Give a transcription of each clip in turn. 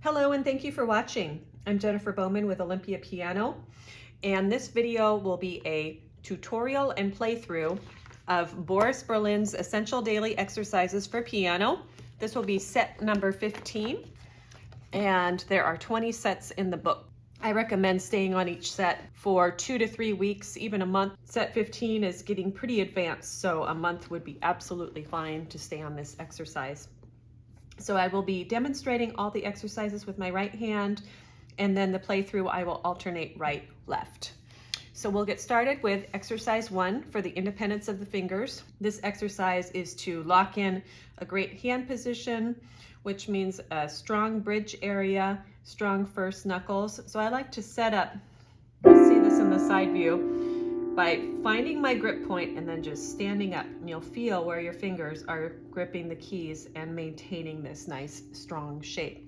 Hello and thank you for watching. I'm Jennifer Bowman with Olympia Piano, and this video will be a tutorial and playthrough of Boris Berlin's Essential Daily Exercises for Piano. This will be set number 15, and there are 20 sets in the book. I recommend staying on each set for 2 to 3 weeks, even a month. Set 15 is getting pretty advanced, so a month would be absolutely fine to stay on this exercise. So I will be demonstrating all the exercises with my right hand, and then the playthrough I will alternate right, left. So we'll get started with exercise 1 for the independence of the fingers. This exercise is to lock in a great hand position, which means a strong bridge area, strong first knuckles. So I like to set up, you'll see this in the side view, by finding my grip point and then just standing up, and you'll feel where your fingers are gripping the keys and maintaining this nice strong shape.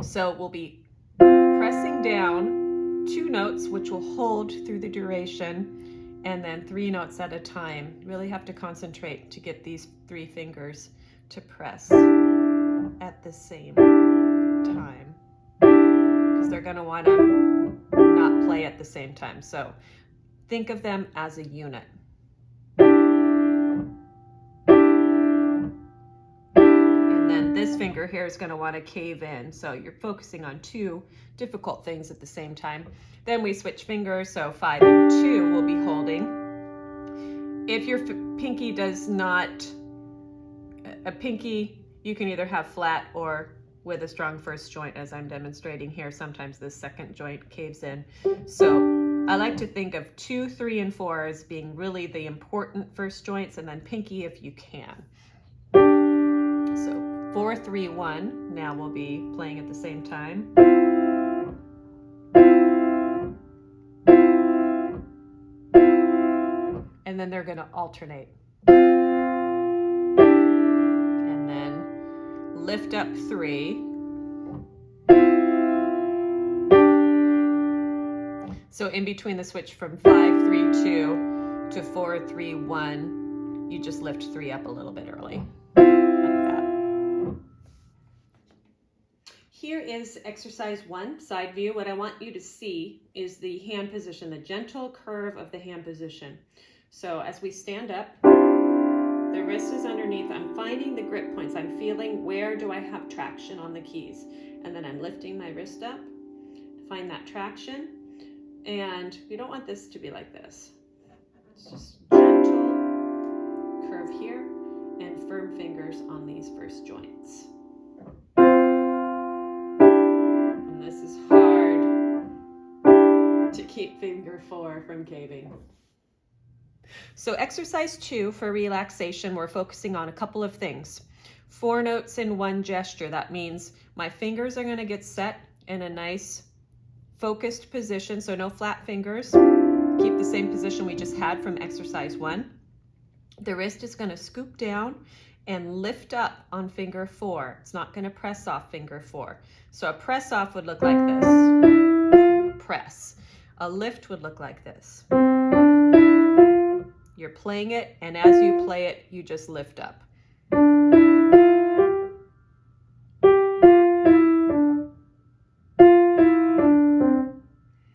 So we'll be pressing down 2 notes, which will hold through the duration, and then 3 notes at a time. Really have to concentrate to get these 3 fingers to press at the same time, because they're going to want to not play at the same time. So think of them as a unit. And then this finger here is going to want to cave in. So you're focusing on 2 difficult things at the same time. Then we switch fingers. So 5 and 2 will be holding. If your pinky does not, a pinky, you can either have flat or with a strong first joint, as I'm demonstrating here. Sometimes the second joint caves in. So I like to think of 2, 3, and 4 as being really the important first joints, and then pinky if you can. So 4, 3, 1. Now we'll be playing at the same time. And then they're going to alternate. And then lift up 3. So in between the switch from 5, 3, 2 to 4, 3, 1, you just lift 3 up a little bit early, like that. Here is exercise 1, side view. What I want you to see is the hand position, the gentle curve of the hand position. So as we stand up, the wrist is underneath. I'm finding the grip points. I'm feeling where do I have traction on the keys. And then I'm lifting my wrist up to find that traction. And we don't want this to be like this. It's just gentle curve here and firm fingers on these first joints. And this is hard to keep finger 4 from caving. So exercise 2 for relaxation, we're focusing on a couple of things. 4 notes in 1 gesture. That means my fingers are going to get set in a nice focused position, so no flat fingers. Keep the same position we just had from exercise 1. The wrist is going to scoop down and lift up on finger 4. It's not going to press off finger 4. So a press off would look like this. Press. A lift would look like this. You're playing it, and as you play it, you just lift up.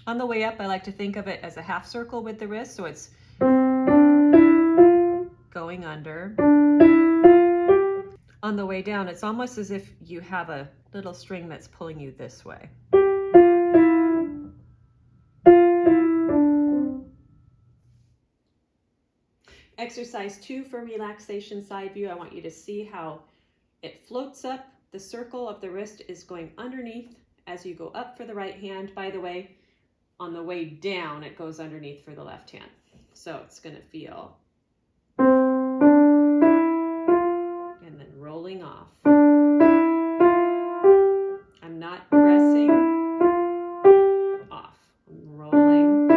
On the way up, I like to think of it as a half circle with the wrist, so it's going under. On the way down, it's almost as if you have a little string that's pulling you this way. Exercise 2 for relaxation, side view. I want you to see how it floats up. The circle of the wrist is going underneath as you go up for the right hand. By the way, on the way down, it goes underneath for the left hand. So it's going to feel. And then rolling off. I'm not pressing off. I'm rolling.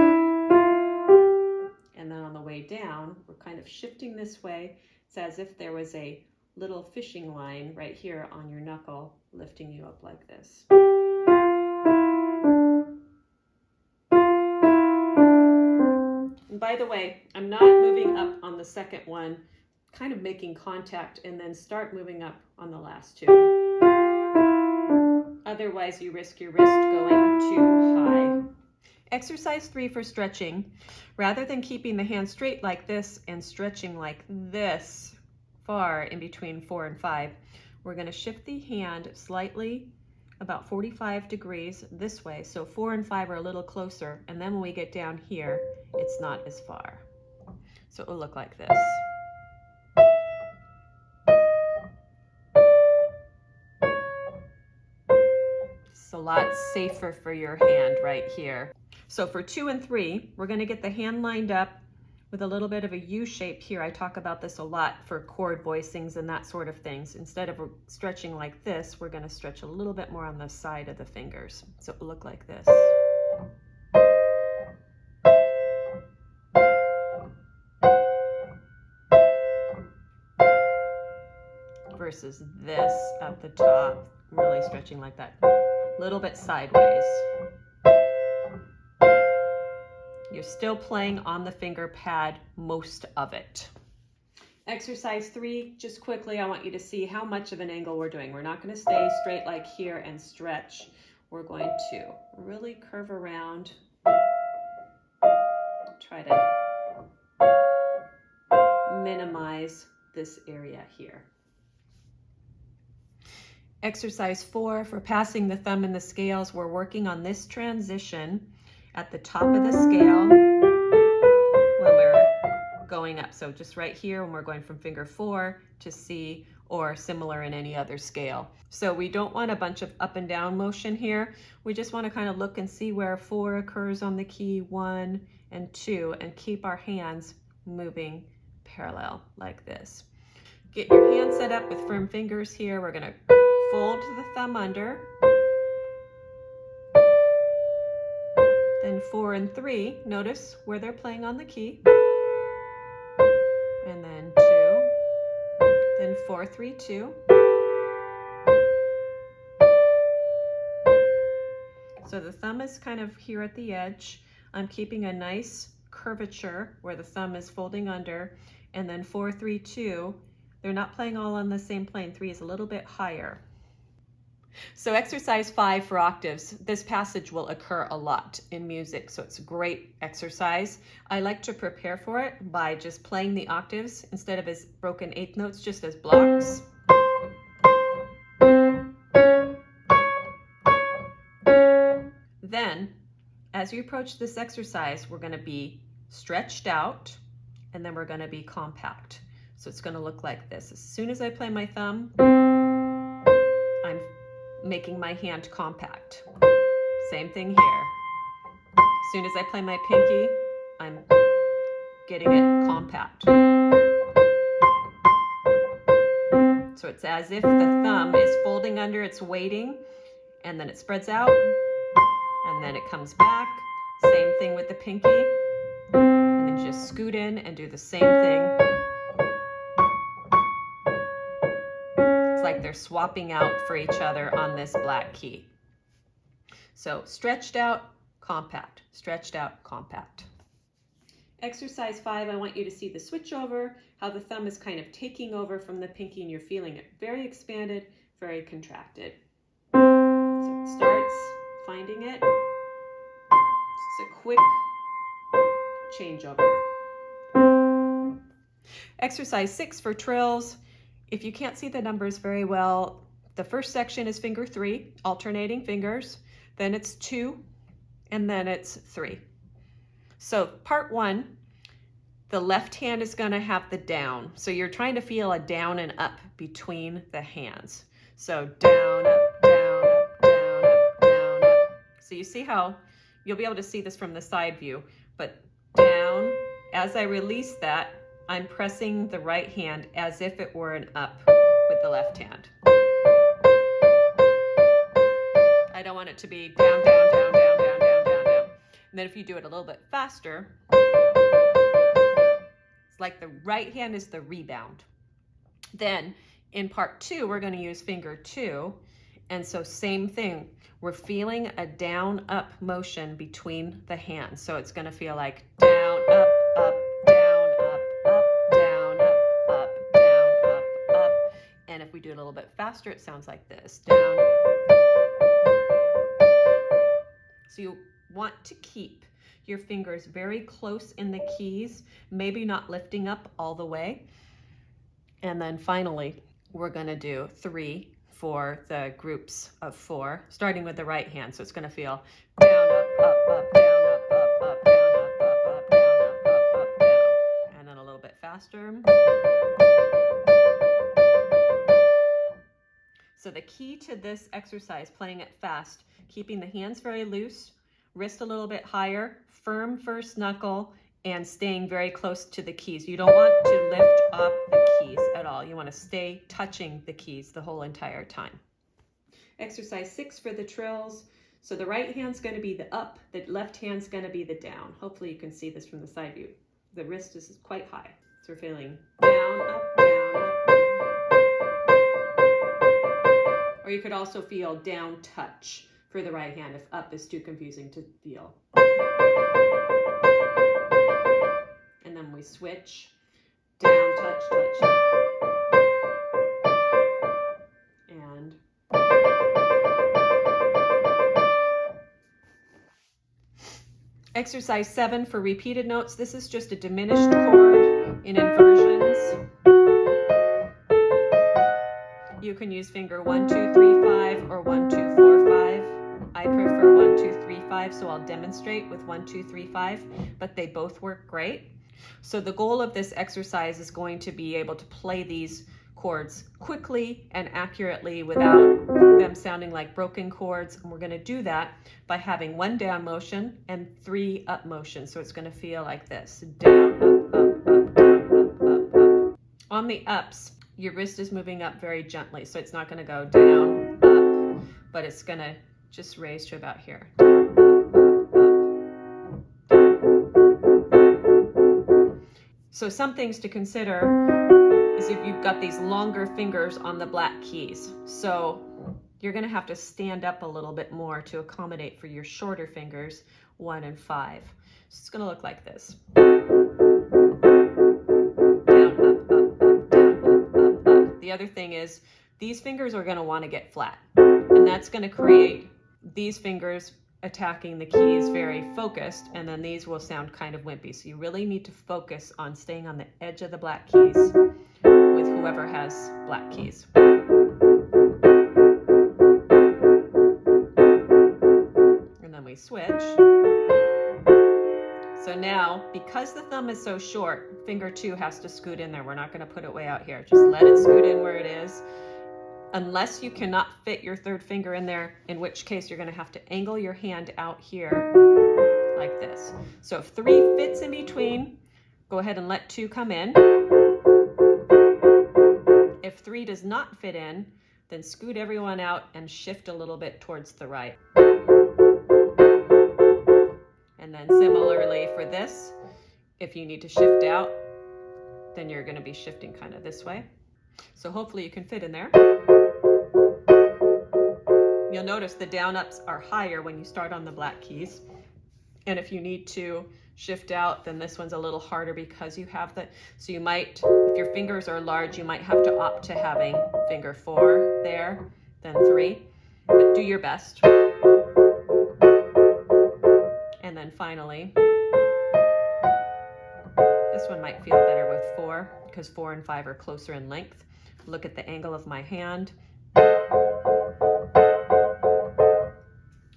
And then on the way down, we're kind of shifting this way. It's as if there was a little fishing line right here on your knuckle, lifting you up like this. And by the way, I'm not moving up on the second one, kind of making contact, and then start moving up on the last 2. I Otherwise, you risk your wrist going too high. Exercise 3 for stretching. Rather than keeping the hand straight like this and stretching like this far in between 4 and 5, we're going to shift the hand slightly about 45 degrees this way. So 4 and 5 are a little closer. And then when we get down here, it's not as far. So it will look like this. It's a lot safer for your hand right here. So for 2 and 3, we're going to get the hand lined up with a little bit of a U shape here. I talk about this a lot for chord voicings and that sort of things. Instead of stretching like this, we're going to stretch a little bit more on the side of the fingers. So it will look like this. Versus this at the top, really stretching like that. A little bit sideways. You're still playing on the finger pad most of it. Exercise 3, just quickly, I want you to see how much of an angle we're doing. We're not going to stay straight like here and stretch. We're going to really curve around. Try to minimize this area here. Exercise 4 for passing the thumb in the scales. We're working on this transition at the top of the scale when we're going up. So just right here when we're going from finger 4 to C, or similar in any other scale. So we don't want a bunch of up and down motion here. We just want to kind of look and see where 4 occurs on the key 1 and 2 and keep our hands moving parallel like this. Get your hand set up with firm fingers here. We're going to fold the thumb under. Then 4 and 3, notice where they're playing on the key. And then 2, then 4, 3, 2. So the thumb is kind of here at the edge. I'm keeping a nice curvature where the thumb is folding under. And then 4, 3, 2, they're not playing all on the same plane. 3 is a little bit higher. So exercise 5 for octaves. This passage will occur a lot in music, so it's a great exercise. I like to prepare for it by just playing the octaves instead of as broken eighth notes, just as blocks. Then, as you approach this exercise, we're going to be stretched out, and then we're going to be compact. So it's going to look like this. As soon as I play my thumb, I'm making my hand compact. Same thing here. As soon as I play my pinky, I'm getting it compact. So it's as if the thumb is folding under, it's waiting, and then it spreads out, and then it comes back. Same thing with the pinky, and then just scoot in and do the same thing. Like they're swapping out for each other on this black key. So stretched out, compact, stretched out, compact. Exercise 5, I want you to see the switch over, how the thumb is kind of taking over from the pinky and you're feeling it very expanded, very contracted. So it starts, finding it. Just a quick changeover. Exercise 6 for trills. If you can't see the numbers very well, the first section is finger 3, alternating fingers, then it's 2, and then it's 3. So part 1, the left hand is going to have the down. So you're trying to feel a down and up between the hands. So down, up, down, up, down, up, down, up. So you see how, you'll be able to see this from the side view, but down, as I release that, I'm pressing the right hand as if it were an up with the left hand. I don't want it to be down, down, down, down, down, down, down, down. And then if you do it a little bit faster, it's like the right hand is the rebound. Then in part 2, we're going to use finger 2. And so same thing. We're feeling a down, up motion between the hands. So it's going to feel like down, up, up, down, up, up, down, up, up, down, up, up. And if we do it a little bit faster, it sounds like this. Down, So you want to keep your fingers very close in the keys, maybe not lifting up all the way. And then finally, we're going to do 3 for the groups of 4, starting with the right hand. So it's going to feel down, up, down, up, down, up, down, up, down. And then a little bit faster. So the key to this exercise, playing it fast, keeping the hands very loose, wrist a little bit higher, firm first knuckle, and staying very close to the keys. You don't want to lift up the keys at all. You want to stay touching the keys the whole entire time. Exercise 6 for the trills. So the right hand's going to be the up, the left hand's going to be the down. Hopefully you can see this from the side view. The wrist is quite high. So we're feeling down, up, down, up. Or you could also feel down touch for the right hand if up is too confusing to feel. And then we switch, down, touch, touch. And exercise 7 for repeated notes. This is just a diminished chord in inversions. You can use finger 1, 2, 3, 5 or 1, 2, 4, 5. I prefer 1, 2, 3, 5, so I'll demonstrate with 1, 2, 3, 5, but they both work great. So the goal of this exercise is going to be able to play these chords quickly and accurately without them sounding like broken chords. And we're going to do that by having 1 down motion and 3 up motions. So it's going to feel like this. Down, up, up, up, down, up, up, up. On the ups, your wrist is moving up very gently, so it's not going to go down, up, but it's going to just raise to about here. Down, up, up. So some things to consider is if you've got these longer fingers on the black keys. So you're going to have to stand up a little bit more to accommodate for your shorter fingers, 1 and 5. So it's going to look like this. The other thing is these fingers are going to want to get flat, and that's going to create these fingers attacking the keys very focused, and then these will sound kind of wimpy. So you really need to focus on staying on the edge of the black keys with whoever has black keys. And then we switch. So now, because the thumb is so short, finger 2 has to scoot in there. We're not going to put it way out here. Just let it scoot in where it is. Unless you cannot fit your 3rd finger in there, in which case you're going to have to angle your hand out here like this. So if 3 fits in between, go ahead and let 2 come in. If 3 does not fit in, then scoot everyone out and shift a little bit towards the right. And then similarly for this, if you need to shift out, then you're going to be shifting kind of this way. So hopefully you can fit in there. You'll notice the down ups are higher when you start on the black keys. And if you need to shift out, then this one's a little harder because you have the, so you might, if your fingers are large, you might have to opt to having finger 4 there, then 3, but do your best. And then finally, this one might feel better with 4 because 4 and 5 are closer in length. Look at the angle of my hand.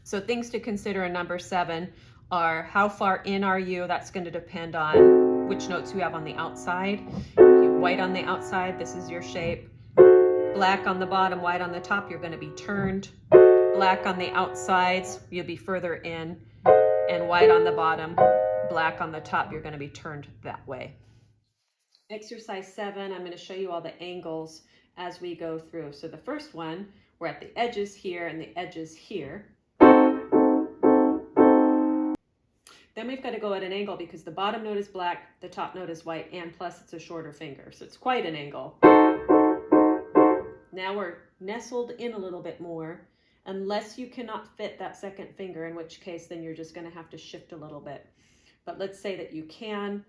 So things to consider in number 7 are how far in are you? That's going to depend on which notes you have on the outside. If you have white on the outside, this is your shape. Black on the bottom, white on the top, you're going to be turned. Black on the outsides, you'll be further in. And white on the bottom, black on the top, you're going to be turned that way. Exercise 7, I'm going to show you all the angles as we go through. So the first one, we're at the edges here and the edges here. Then we've got to go at an angle because the bottom note is black, the top note is white, and plus it's a shorter finger. So it's quite an angle. Now we're nestled in a little bit more, unless you cannot fit that 2nd finger, in which case then you're just going to have to shift a little bit. But let's say that you can.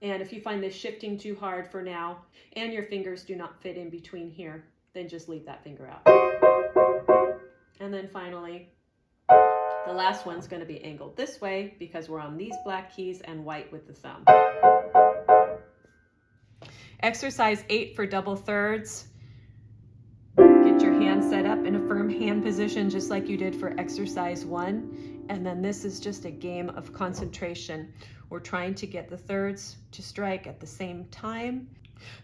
And if you find this shifting too hard for now, and your fingers do not fit in between here, then just leave that finger out. And then finally, the last one's going to be angled this way because we're on these black keys and white with the thumb. Exercise 8 for double thirds. Get your hand set up in a firm hand position just like you did for exercise 1. And then this is just a game of concentration. We're trying to get the thirds to strike at the same time.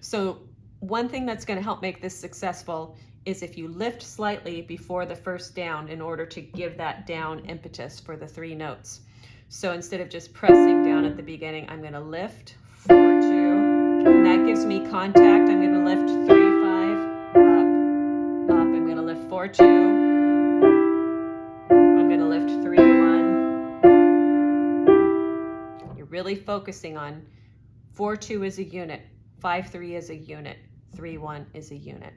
So one thing that's going to help make this successful is if you lift slightly before the first down in order to give that down impetus for the 3 notes. So instead of just pressing down at the beginning, I'm going to lift 4, 2, and that gives me contact. I'm going to lift 3, 5, up. I'm going to lift 4, 2. I'm going to lift 3, 1. You're really focusing on 4, 2 is a unit, 5, 3 is a unit, 3, 1 is a unit.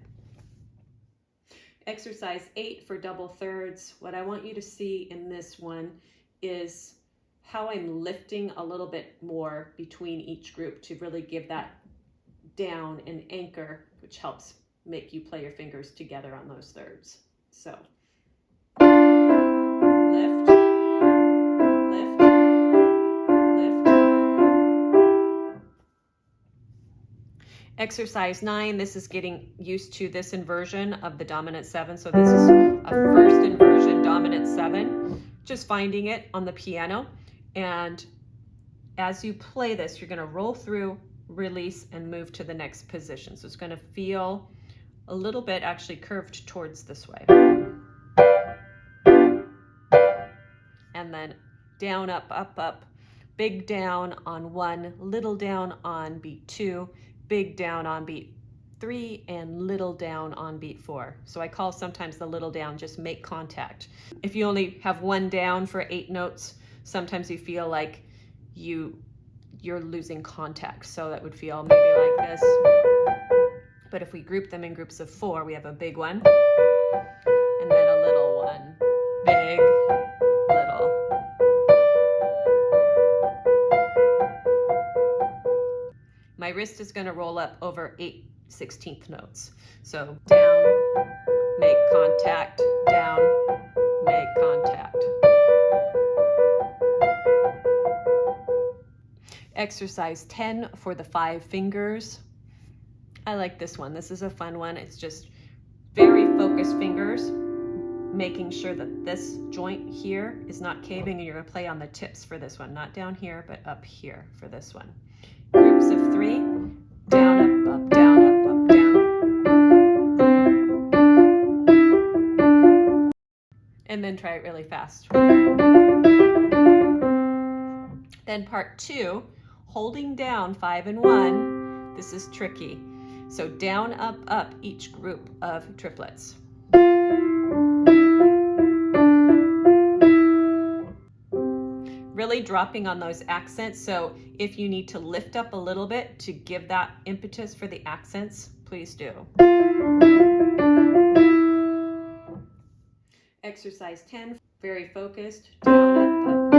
Exercise 8 for double thirds. What I want you to see in this one is how I'm lifting a little bit more between each group to really give that down and anchor, which helps make you play your fingers together on those thirds. So lift, lift, lift. Exercise 9, this is getting used to this inversion of the dominant 7. So this is a first inversion dominant 7, just finding it on the piano. And as you play this, you're going to roll through, release, and move to the next position. So it's going to feel a little bit actually curved towards this way. And then down, up, up, up. Big down on 1, little down on beat 2, big down on beat 3, and little down on beat 4. So I call sometimes the little down just make contact. If you only have 1 down for 8 notes, sometimes you feel like you're losing contact. So that would feel maybe like this. But if we group them in groups of 4, we have a big one, and then a little one, big, little. My wrist is going to roll up over 8/16 notes. So down, make contact, down, make contact. Exercise 10 for the 5 fingers. I like this one. This is a fun one. It's just very focused fingers, making sure that this joint here is not caving, and you're going to play on the tips for this one. Not down here, but up here for this one. Groups of 3, down, up, up, down, up, up, down. And then try it really fast. Then part 2, holding down 5 and 1. This is tricky. So down, up, up, each group of triplets. Really dropping on those accents. So if you need to lift up a little bit to give that impetus for the accents, please do. Exercise 10, very focused, down, up, up.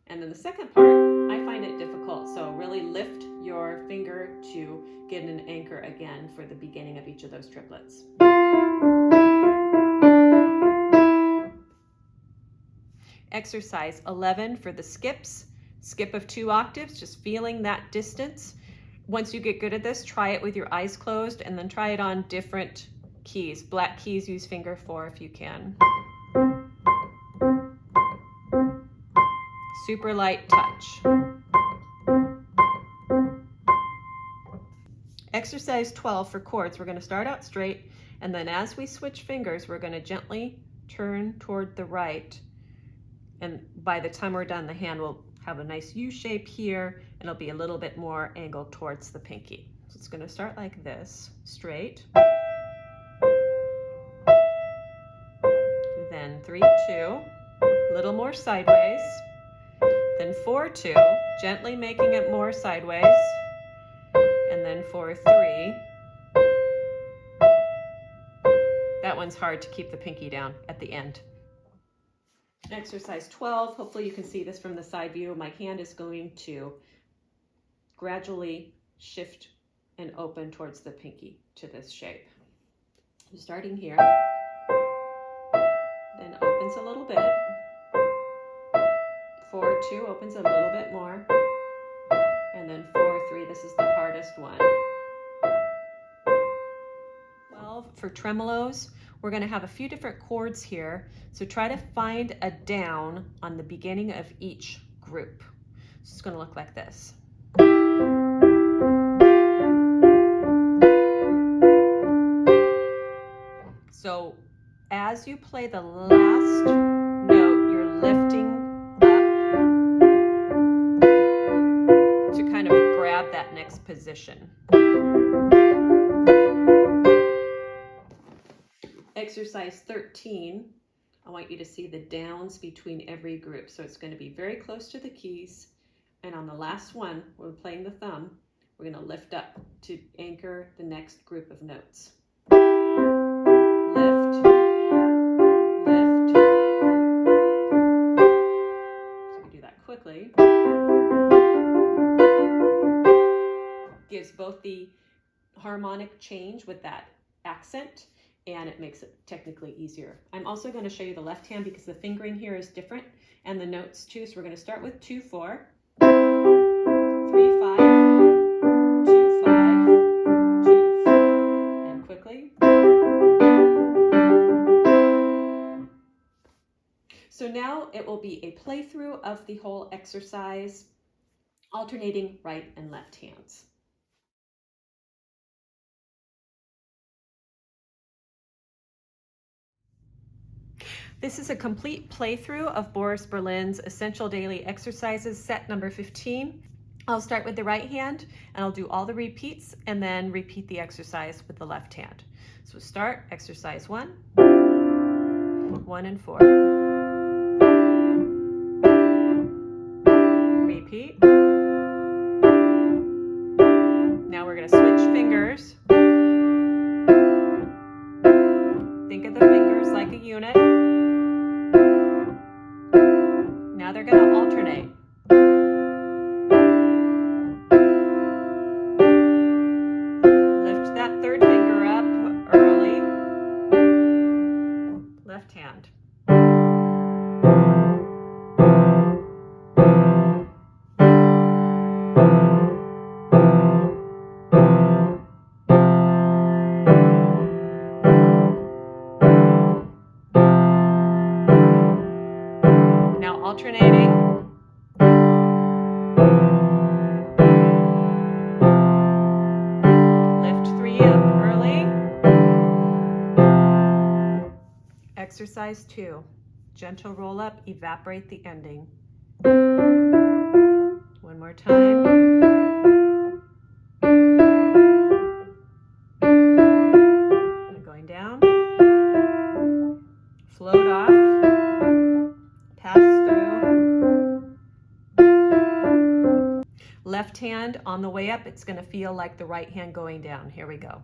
And then the second part, I find it difficult. So really lift your finger to get an anchor again for the beginning of each of those triplets. Exercise 11 for the skips. Skip of 2 octaves, just feeling that distance. Once you get good at this, try it with your eyes closed and then try it on different keys. Black keys, use finger 4 if you can. Super light touch. Exercise 12 for chords. We're going to start out straight, and then as we switch fingers, we're going to gently turn toward the right. And by the time we're done, the hand will have a nice U shape here, and it'll be a little bit more angled towards the pinky. So it's going to start like this, straight. Then 3, 2, a little more sideways. Then 4, 2, gently making it more sideways. And then 4, 3. That one's hard to keep the pinky down at the end. Exercise 12, hopefully you can see this from the side view. My hand is going to gradually shift and open towards the pinky to this shape. Starting here, then opens a little bit. 4-2 opens a little bit more, and then 4-3. This is the hardest one. 12 for tremolos. We're going to have a few different chords here, so try to find a down on the beginning of each group. So it's going to look like this. So as you play the last note, you're lifting up to kind of grab that next position. Exercise 13, I want you to see the downs between every group. So it's going to be very close to the keys. And on the last one, when we're playing the thumb, we're going to lift up to anchor the next group of notes. Lift, lift. So we do that quickly. Gives both the harmonic change with that accent, and it makes it technically easier. I'm also going to show you the left hand because the fingering here is different, and the notes too. So we're going to start with 2-4, 3-5, 2-5, 2-4, and quickly. So now it will be a playthrough of the whole exercise, alternating right and left hands. This is a complete playthrough of Boris Berlin's Essential Daily Exercises, set number 15. I'll start with the right hand, and I'll do all the repeats, and then repeat the exercise with the left hand. So start exercise 1, 1 and 4. Repeat. Now we're going to switch fingers. Think of the fingers like a unit. Now they're going to alternate. Lift that third finger up early. Left hand. Now alternating. Lift 3 up early. Exercise 2. Gentle roll up, evaporate the ending. One more time. Going down. Float off. Pass through. Left hand on the way up, it's going to feel like the right hand going down. Here we go.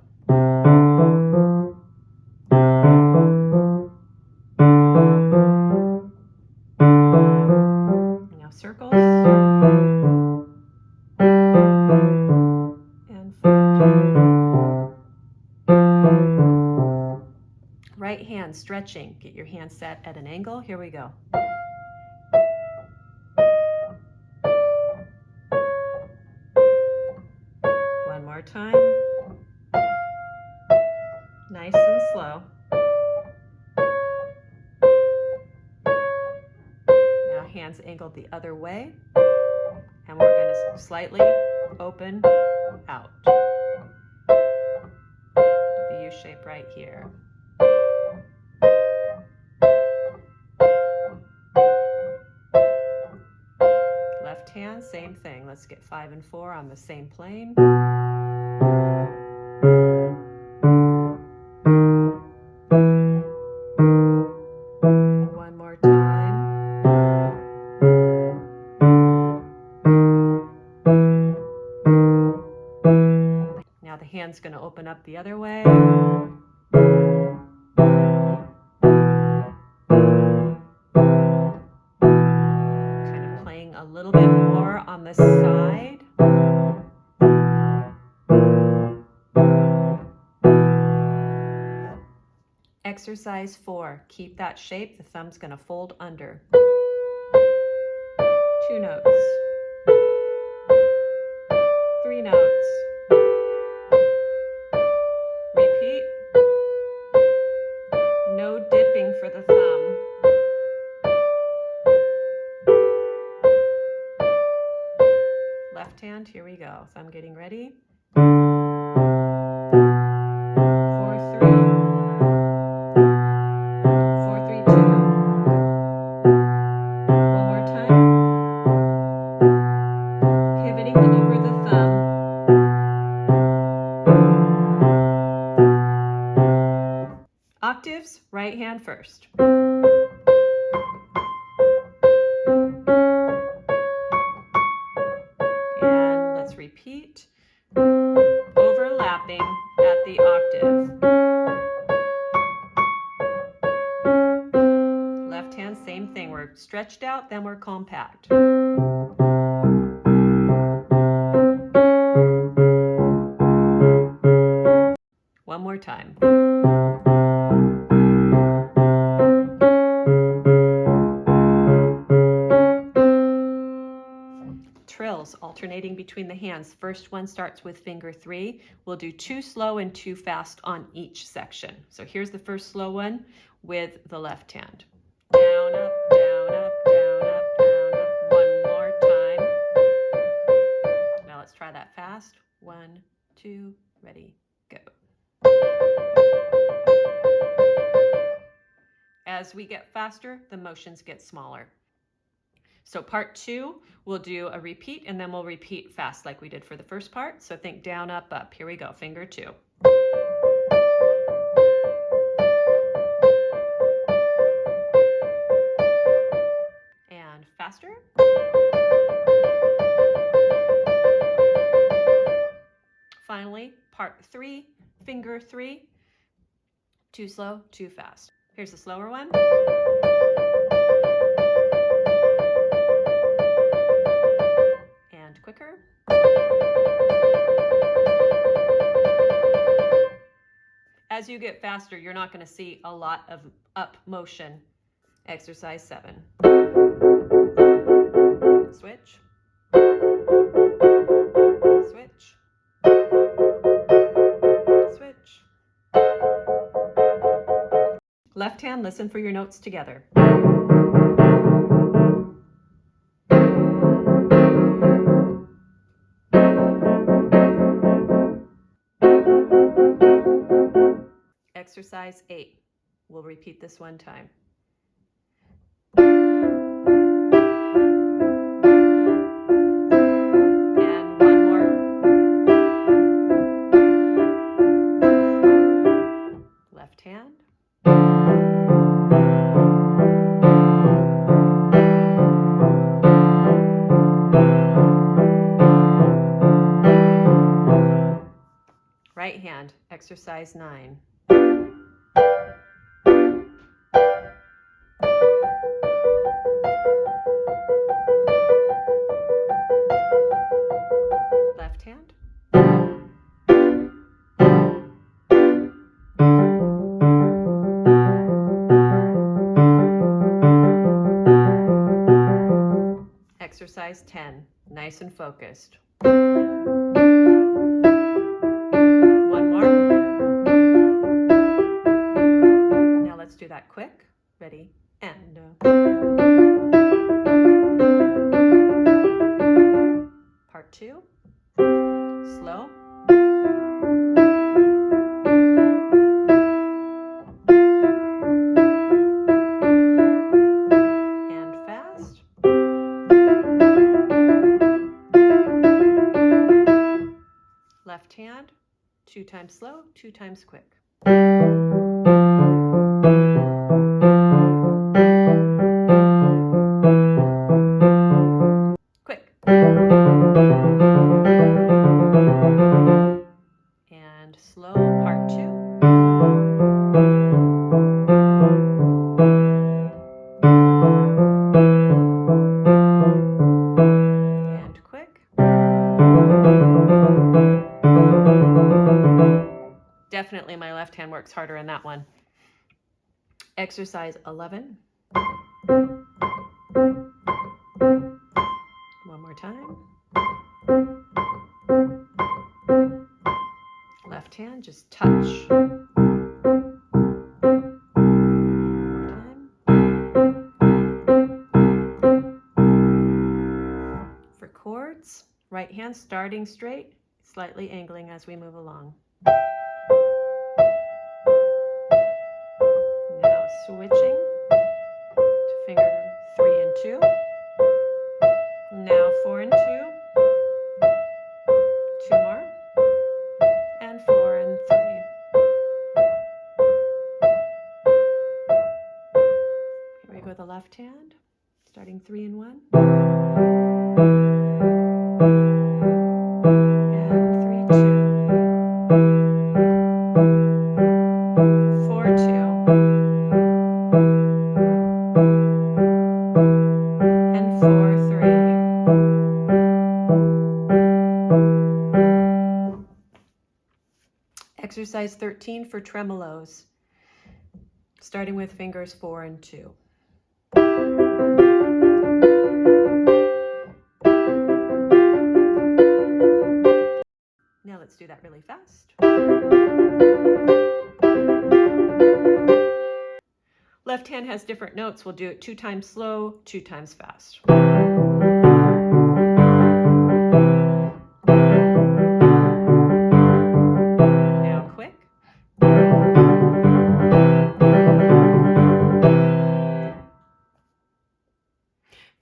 Now circles. And float. Right hand stretching. Get your hand set at an angle. Here we go. One more time. Nice and slow. Now hands angled the other way. And we're going to slightly open out. The U shape right here. Left hand, same thing. Let's get 5 and 4 on the same plane. One more time. Now the hand's going to open up the other way. A little bit more on the side. Exercise 4. Keep that shape. The thumb's going to fold under. 2 notes. 3 notes. Repeat. No dipping for the thumb. Left hand, here we go. So I'm getting ready. 4, 3. 4, 3, 2. One more time. Pivoting over the thumb. Octaves, right hand first. And let's repeat. Overlapping at the octave. Left hand, same thing. We're stretched out, then we're compact. One more time. Trills, alternating between the hands. First one starts with finger 3. We'll do 2 slow and 2 fast on each section. So here's the first slow one with the left hand. Down, up, down, up, down, up, down, up. One more time. Now let's try that fast. 1, 2, ready, go. As we get faster, the motions get smaller. So part 2, we'll do a repeat, and then we'll repeat fast like we did for the first part. So think down, up, up. Here we go, finger 2. And faster. Finally, part 3, finger 3. 2 slow, 2 fast. Here's the slower one. And quicker. As you get faster, you're not going to see a lot of up motion. Exercise 7. Switch. Switch. Switch. Left hand, listen for your notes together. Exercise 8. We'll repeat this one time. And one more. Left hand. Right hand, exercise 9. Left hand. Exercise 10, nice and focused. One more. Now let's do that quick. Ready, and part 2, slow. And fast. Left hand, 2 times slow, 2 times quick. Quick. And slow, part 2. And quick. Definitely my left hand works harder in that one. Exercise 11. One more time. Left hand, just touch. For chords, right hand starting straight, slightly angling as we move along. Now switching to finger 3 and 2. Now 4 and 2. 2 more. And 4 and 3. Here we go with the left hand, starting 3 and 1. And 3, 2. 4, 2. And 4, 3. Exercise 13 for tremolos, starting with fingers 4 and 2. Now let's do that really fast. Left hand has different notes. We'll do it 2 times slow, 2 times fast. Now quick.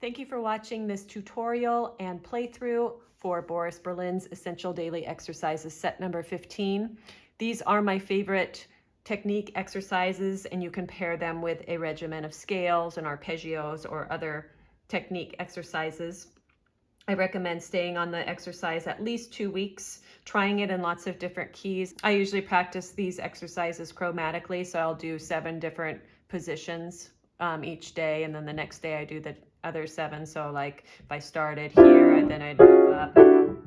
Thank you for watching this tutorial and playthrough for Boris Berlin's Essential Daily Exercises set number 15. These are my favorite technique exercises, and you can pair them with a regimen of scales and arpeggios or other technique exercises. I recommend staying on the exercise at least 2 weeks, trying it in lots of different keys. I usually practice these exercises chromatically, so I'll do 7 different positions each day, and then the next day I do the other 7. So like if I started here, and then I'd move up, and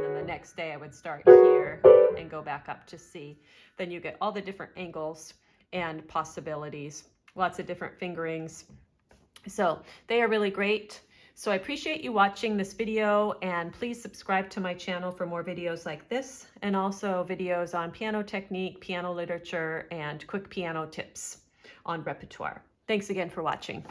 then the next day I would start here and go back up to C. Then you get all the different angles and possibilities, lots of different fingerings. So they are really great. So I appreciate you watching this video, and please subscribe to my channel for more videos like this, and also videos on piano technique, piano literature, and quick piano tips on repertoire. Thanks again for watching.